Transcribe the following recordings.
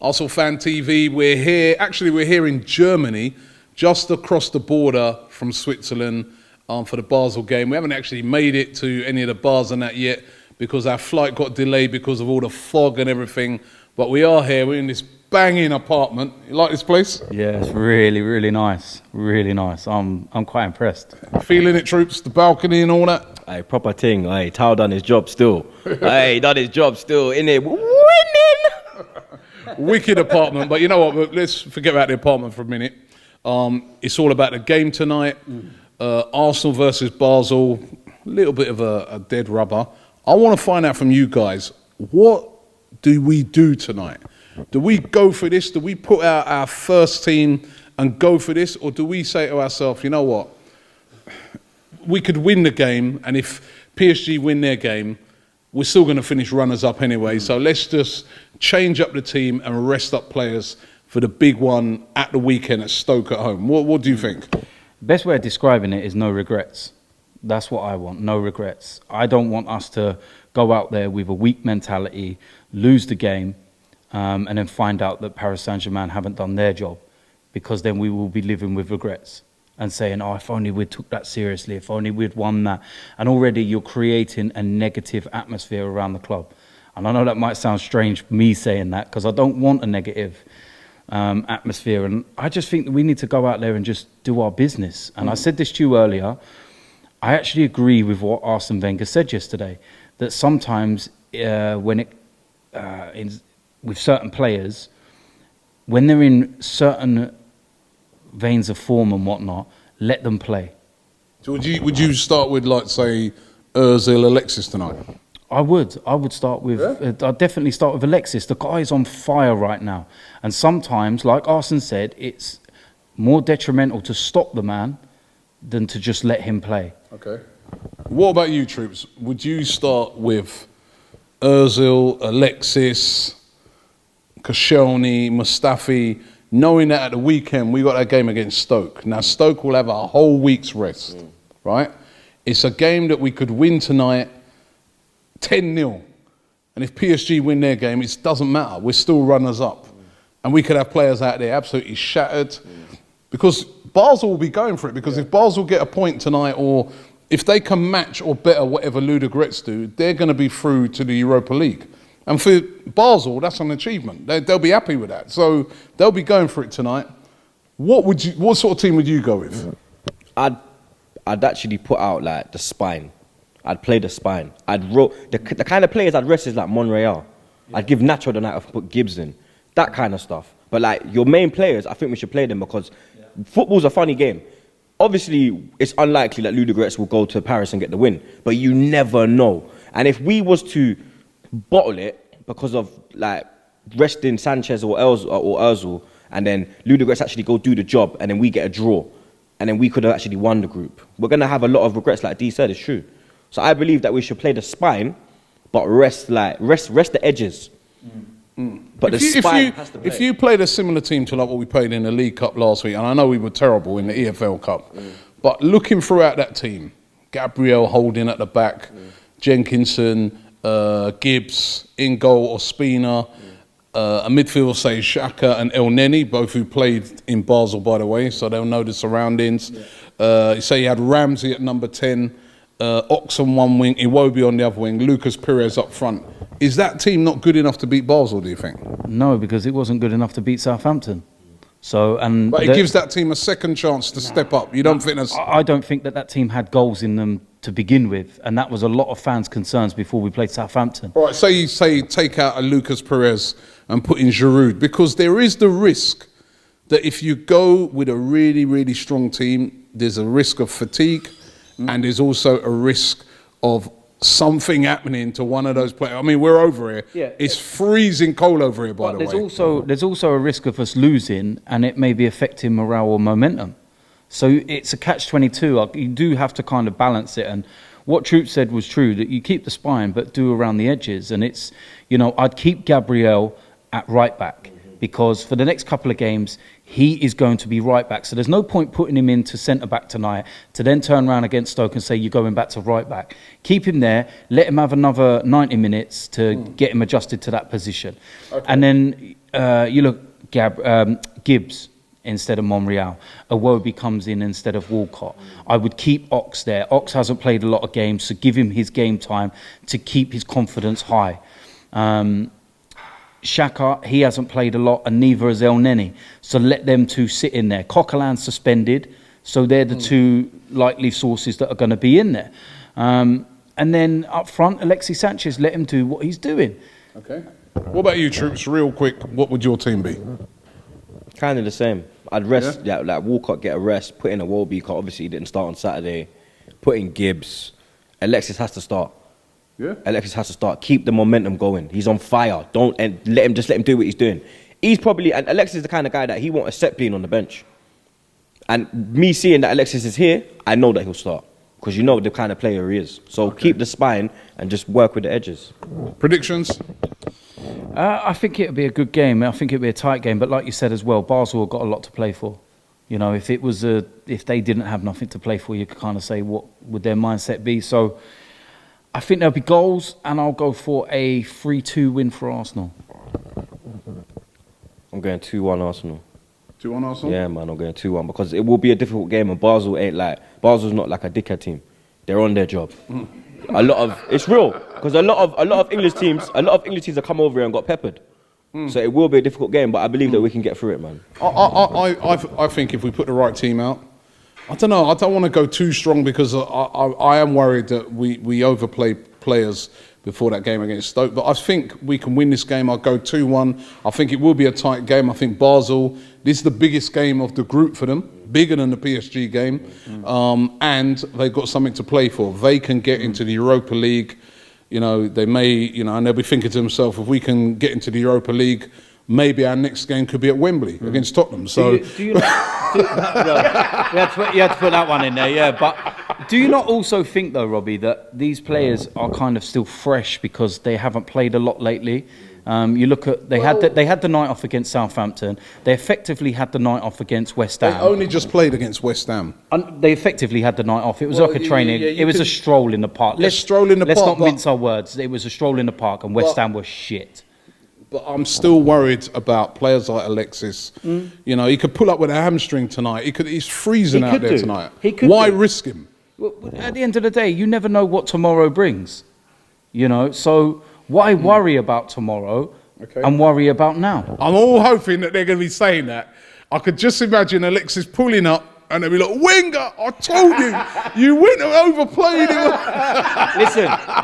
ArsenalFanTV. We're here. Actually, we're here in Germany, just across the border from Switzerland, for the Basel game. We haven't actually made it to any of the bars and that yet because our flight got delayed because of all the fog and everything. But we are here. We're in this banging apartment. You like this place? Yeah, it's really, really nice. Really nice. I'm quite impressed. Feeling it, Troopz? The balcony and all that? Hey, proper thing. Hey, Tao done his job still. Hey, done his job still. In it, winning. Wicked apartment. But you know what? Let's forget about the apartment for a minute. It's all about the game tonight. Arsenal versus Basel. A little bit of a dead rubber. I want to find out from you guys, what do we do tonight? Do we go for this? Do we put out our first team and go for this? Or do we say to ourselves, you know what? We could win the game, and if PSG win their game, we're still going to finish runners-up anyway. So let's just change up the team and rest up players for the big one at the weekend at Stoke at home. What do you think? Best way of describing it is no regrets. That's what I want, no regrets. I don't want us to go out there with a weak mentality, lose the game, and then find out that Paris Saint-Germain haven't done their job, because then we will be living with regrets and saying, oh, if only we took that seriously, if only we'd won that. And already you're creating a negative atmosphere around the club. And I know that might sound strange, me saying that, because I don't want a negative atmosphere. And I just think that we need to go out there and just do our business. And I said this to you earlier, I actually agree with what Arsene Wenger said yesterday, that sometimes with certain players, when they're in certain veins of form and whatnot, let them play. So would you start with, like, say, Ozil, Alexis tonight? I would start with, I'd definitely start with Alexis. The guy is on fire right now. And sometimes, like Arsene said, it's more detrimental to stop the man than to just let him play. Okay. What about you, Troopz? Would you start with Ozil, Alexis, Koscielny, Mustafi, knowing that at the weekend we got that game against Stoke? Now, Stoke will have a whole week's rest, right? It's a game that we could win tonight 10-0. And if PSG win their game, it doesn't matter. We're still runners-up. And we could have players out there absolutely shattered. Because Basel will be going for it. Because if Basel get a point tonight, or if they can match or better whatever Ludogorets do, they're going to be through to the Europa League. And for Basel, that's an achievement. They'll be happy with that. So they'll be going for it tonight. What sort of team would you go with? I'd actually put out like the spine. I'd play the spine. The kind of players I'd rest is like Monreal. I'd give Nacho the night, I'd put Gibbs in. That kind of stuff. But like your main players, I think we should play them, because football's a funny game. Obviously, it's unlikely that Ludogorets will go to Paris and get the win, but you never know. And if we was to bottle it because of like resting Sanchez or Ozil, and then Ludogorets actually go do the job, and then we get a draw, and then we could have actually won the group, we're going to have a lot of regrets, like Dee said. It's true. So I believe that we should play the spine, but rest the edges. But the spine has to play. If you played a similar team to like what we played in the League Cup last week, and I know we were terrible in the EFL Cup, but looking throughout that team, Gabriel holding at the back, Jenkinson, Gibbs, in goal, Ospina, a midfield, say Xhaka and El Neni, both who played in Basel, by the way, so they'll know the surroundings. Say you had Ramsey at number 10, Ox on one wing, Iwobi on the other wing, Lucas Perez up front. Is that team not good enough to beat Basel, do you think? No, because it wasn't good enough to beat Southampton. But it gives that team a second chance to step up. You don't think that's... I don't think that team had goals in them to begin with, and that was a lot of fans' concerns before we played Southampton. All right, say take out a Lucas Perez and put in Giroud, because there is the risk that if you go with a really, really strong team, there's a risk of fatigue, and there's also a risk of something happening to one of those players. I mean, we're over here. Yeah. It's freezing cold over here, by the way. There's also a risk of us losing, and it may be affecting morale or momentum. So it's a catch-22. You do have to kind of balance it. And what Troopz said was true, that you keep the spine, but do around the edges. And it's, I'd keep Gabriel at right back, because for the next couple of games, he is going to be right back. So there's no point putting him into centre back tonight to then turn around against Stoke and say you're going back to right back. Keep him there, let him have another 90 minutes to get him adjusted to that position. Okay. And then you look Gibbs instead of Monreal. Iwobi comes in instead of Walcott. I would keep Ox there. Ox hasn't played a lot of games, so give him his game time to keep his confidence high. Xhaka, he hasn't played a lot, and neither has El Neni. So let them two sit in there. Coquelin's suspended, so they're the two likely sources that are going to be in there. And then up front, Alexis Sanchez, let him do what he's doing. Okay. What about you, Troopz? Real quick, what would your team be? Kind of the same. I'd rest, like Walcott get a rest, put in a Iwobi, because obviously he didn't start on Saturday. Put in Gibbs. Alexis has to start. Yeah. Alexis has to start. Keep the momentum going. He's on fire. Let him do what he's doing. He's probably, and Alexis is the kind of guy that he won't accept being on the bench. And me seeing that Alexis is here, I know that he'll start. Because you know the kind of player he is. So keep the spine and just work with the edges. Predictions? I think it'll be a good game. I think it'll be a tight game. But like you said as well, Basel have got a lot to play for. You know, if they didn't have nothing to play for, you could kind of say what would their mindset be. So I think there'll be goals, and I'll go for a 3-2 win for Arsenal. I'm going 2-1 Arsenal. 2-1 Arsenal? Yeah, man, I'm going 2-1 because it will be a difficult game, and Basel's not like a dickhead team. They're on their job. It's real, because a lot of English teams have come over here and got peppered. So it will be a difficult game, but I believe that we can get through it, man. I think if we put the right team out, I don't know. I don't want to go too strong because I am worried that we overplay players before that game against Stoke. But I think we can win this game. I'll go 2-1. I think it will be a tight game. I think Basel, this is the biggest game of the group for them, bigger than the PSG game. And they've got something to play for. They can get into the Europa League. You know, they may, and they'll be thinking to themselves, if we can get into the Europa League, maybe our next game could be at Wembley against Tottenham. So you had to put that one in there, yeah. But do you not also think, though, Robbie, that these players are kind of still fresh because they haven't played a lot lately? You look at they had the night off against Southampton. They effectively had the night off against West Ham. They only just played against West Ham. And they effectively had the night off. It was like a training. It was a stroll in the park. Let's not mince our words. It was a stroll in the park, and West Ham was shit. But I'm still worried about players like Alexis. You know, he could pull up with a hamstring tonight. He's freezing out there tonight. Why risk him? Well, at the end of the day, you never know what tomorrow brings. You know, so why worry about tomorrow and worry about now? I'm all hoping that they're going to be saying that. I could just imagine Alexis pulling up and they'll be like, Wenger, I told you, you went and overplayed him.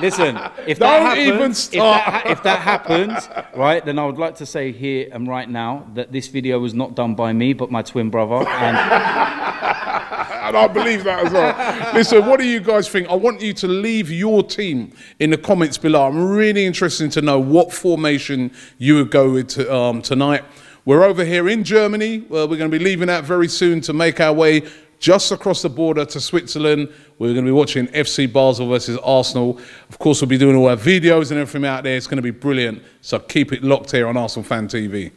Listen, if that happens, right, then I would like to say here and right now that this video was not done by me, but my twin brother. And I believe that as well. Listen, what do you guys think? I want you to leave your team in the comments below. I'm really interested to know what formation you would go with tonight. We're over here in Germany. We're going to be leaving that very soon to make our way just across the border to Switzerland. We're going to be watching FC Basel versus Arsenal. Of course, we'll be doing all our videos and everything out there. It's going to be brilliant. So keep it locked here on ArsenalFanTV.